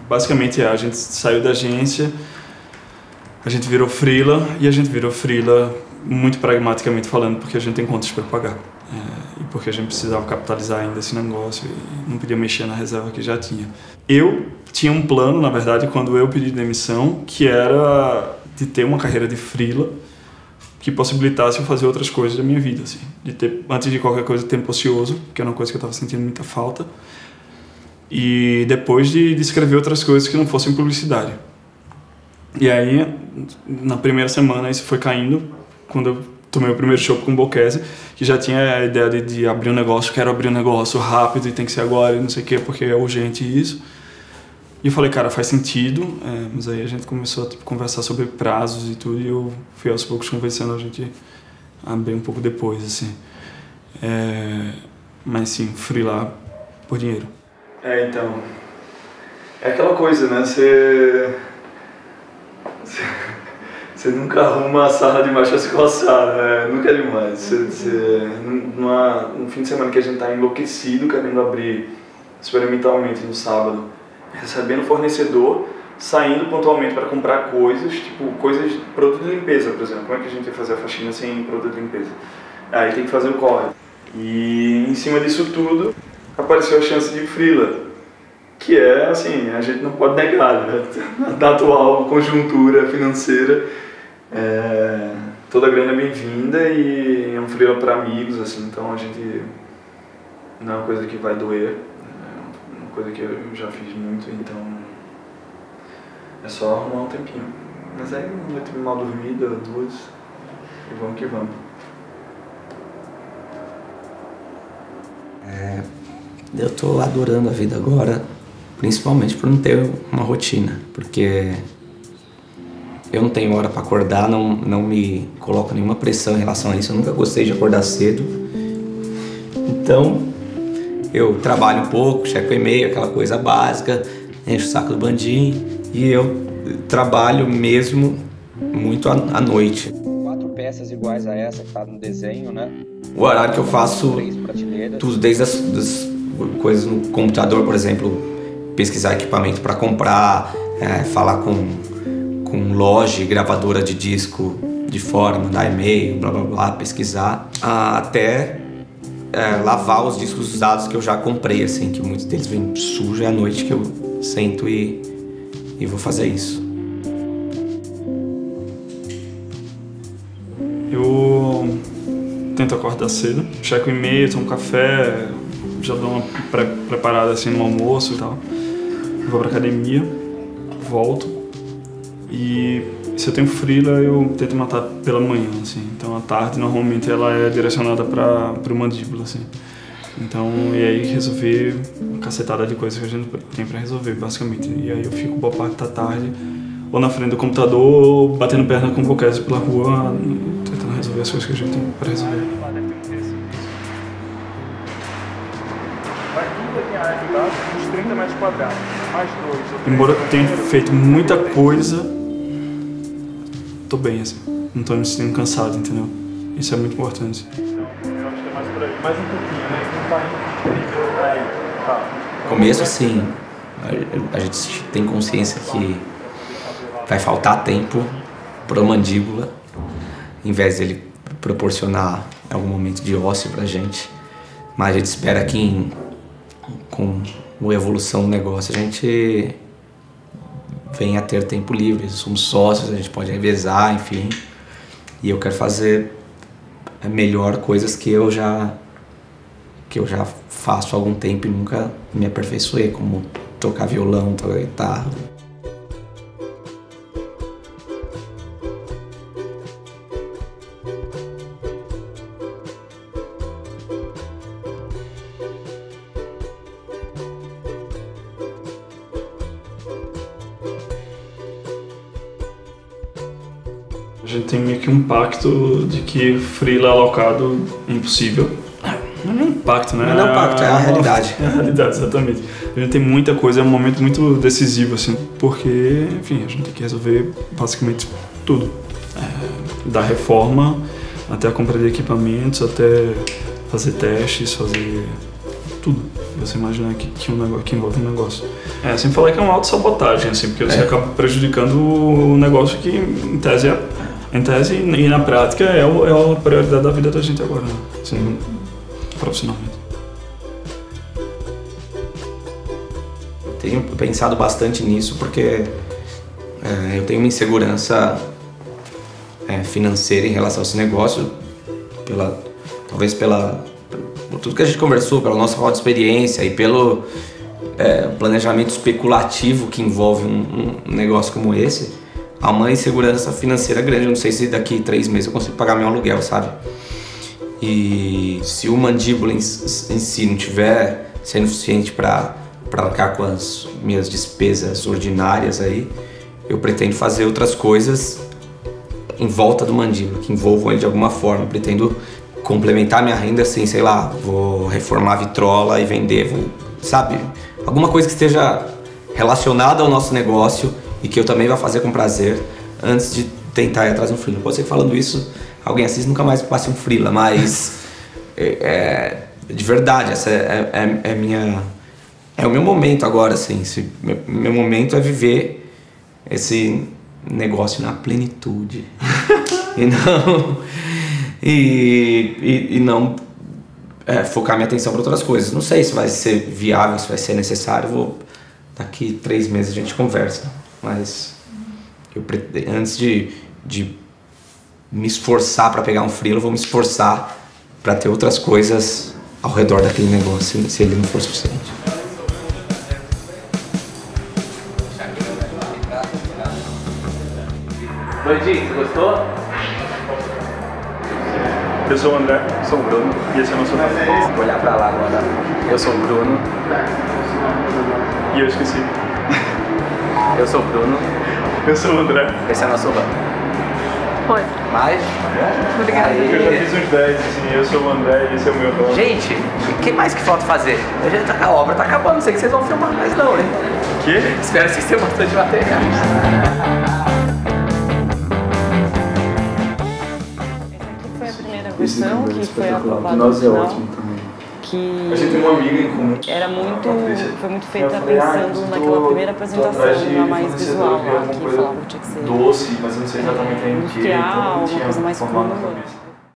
Basicamente a gente saiu da agência, a gente virou freela, e a gente virou freela muito pragmaticamente falando, porque a gente tem contas para pagar. E porque a gente precisava capitalizar ainda esse negócio e não podia mexer na reserva que já tinha. Eu tinha um plano, na verdade, quando eu pedi demissão, que era de ter uma carreira de freela que possibilitasse eu fazer outras coisas da minha vida, assim. De ter, antes de qualquer coisa, tempo ocioso, que era uma coisa que eu estava sentindo muita falta. E depois de escrever outras coisas que não fossem publicidade. E aí, na primeira semana, isso foi caindo, quando eu tomei o primeiro show com o Bocchese, que já tinha a ideia de abrir um negócio, quero abrir um negócio rápido e tem que ser agora e não sei o quê, porque é urgente isso. E eu falei, cara, faz sentido, mas aí a gente começou a conversar sobre prazos e tudo, e eu fui aos poucos convencendo a gente a abrir um pouco depois, assim. Mas sim, freelar por dinheiro. Então, é aquela coisa, né, você nunca arruma a sarna demais pra se coçar, né? Nunca é demais. Um fim de semana que a gente tá enlouquecido, querendo abrir experimentalmente no sábado, recebendo fornecedor, saindo pontualmente para comprar coisas, tipo coisas, produto de limpeza, por exemplo. Como é que a gente ia fazer a faxina sem produto de limpeza? Aí tem que fazer o corre. E em cima disso tudo, apareceu a chance de freela, que é, assim, a gente não pode negar, né? Da atual conjuntura financeira, toda grana é bem-vinda e é um freela para amigos, assim, então a gente não é uma coisa que vai doer, é uma coisa que eu já fiz muito, então é só arrumar um tempinho. Mas aí uma noite mal dormida, 2, e vamos que vamos. Eu tô adorando a vida agora, principalmente por não ter uma rotina, porque eu não tenho hora para acordar, não me coloco nenhuma pressão em relação a isso. Eu nunca gostei de acordar cedo, então eu trabalho um pouco, checo e-mail, aquela coisa básica, encho o saco do bandinho e eu trabalho mesmo muito à noite. 4 peças iguais a essa que tá no desenho, né? O horário que eu faço tudo, desde das coisas no computador, por exemplo, pesquisar equipamento para comprar, falar com loja, gravadora de disco de fora, mandar e-mail, blá blá blá, pesquisar, até lavar os discos usados que eu já comprei, assim, que muitos deles vêm sujos, é à noite que eu sento e vou fazer isso. Eu tento acordar cedo, checo o e-mail, tomo café, já dou uma preparada assim no almoço e tal. Vou pra academia, volto e se eu tenho freela eu tento matar pela manhã, assim. Então a tarde normalmente ela é direcionada pro mandíbula, assim. Então, e aí resolver uma cacetada de coisas que a gente tem pra resolver, basicamente. E aí eu fico boa parte da tarde ou na frente do computador ou batendo perna com o Bocchese pela rua, tentando resolver as coisas que a gente tem pra resolver. Vai tudo aqui em área ajudada, uns 30 metros quadrados, mais 2. Embora eu tenha feito muita coisa, tô bem, assim. Não tô me sentindo cansado, entendeu? Isso é muito importante. Então, eu acho que é mais por aí. Mais um pouquinho, né? Não tá indo aí. Tá. No começo, assim, a gente tem consciência que vai faltar tempo pro mandíbula, em vez dele proporcionar algum momento de ócio pra gente. Mas a gente espera que com a evolução do negócio a gente venha a ter tempo livre. Somos sócios, a gente pode revezar, enfim. E eu quero fazer melhor coisas que eu já faço há algum tempo e nunca me aperfeiçoei, como tocar violão, tocar guitarra. A gente tem meio que um pacto de que freela alocado é impossível. Não é um pacto, né? Não é um pacto, é a realidade. É a realidade, exatamente. A gente tem muita coisa, é um momento muito decisivo, assim, porque, enfim, a gente tem que resolver basicamente tudo. Da reforma até a compra de equipamentos, até fazer testes, fazer tudo. Você imaginar que envolve um negócio. Sempre falar que é uma autossabotagem, assim, porque você acaba prejudicando o negócio que, em tese e na prática, é a prioridade da vida da gente agora, né? Assim, profissionalmente. Tenho pensado bastante nisso porque eu tenho uma insegurança financeira em relação a esse negócio, talvez por tudo que a gente conversou, pela nossa falta de experiência e pelo planejamento especulativo que envolve um negócio como esse. Há uma insegurança financeira grande. Eu não sei se daqui 3 meses eu consigo pagar meu aluguel, sabe? E se o Mandíbula em si não tiver sendo suficiente para arcar com as minhas despesas ordinárias aí, eu pretendo fazer outras coisas em volta do Mandíbula, que envolvam ele de alguma forma. Eu pretendo complementar minha renda assim, sei lá, vou reformar a vitrola e vender, sabe? Alguma coisa que esteja relacionada ao nosso negócio e que eu também vá fazer com prazer antes de tentar ir atrás de um freela. Pode ser que falando isso, alguém assiste nunca mais passe um freela, mas de verdade, essa é o meu momento agora, assim. Meu momento é viver esse negócio na plenitude e não focar minha atenção para outras coisas. Não sei se vai ser viável, se vai ser necessário. Daqui 3 meses a gente conversa, mas antes de me esforçar para pegar um freela, eu vou me esforçar para ter outras coisas ao redor daquele negócio, se ele não for suficiente. Oi, Di, você gostou? Eu sou o André. Sou o Bruno. E esse é o nosso André. Vou olhar pra lá agora. Eu sou o Bruno. E eu esqueci. Eu sou o Bruno. Eu sou o André. Esse é o nosso banco. Foi. Mais? Obrigado. Eu já fiz uns 10, assim, eu sou o André e esse é o meu banco. Gente, o que mais que falta fazer? A obra tá acabando, não sei que vocês vão filmar mais não, né? O quê? Espero que vocês tenham bastante material. Foi a primeira versão que foi aprovada no Nós é final, ótimo também. que A gente tem uma amiga em comum. foi muito feita pensando naquela primeira apresentação, uma mais visual lá, que falava que tinha que ser doce, mas eu não sei exatamente em que. industrial, uma coisa mais crua.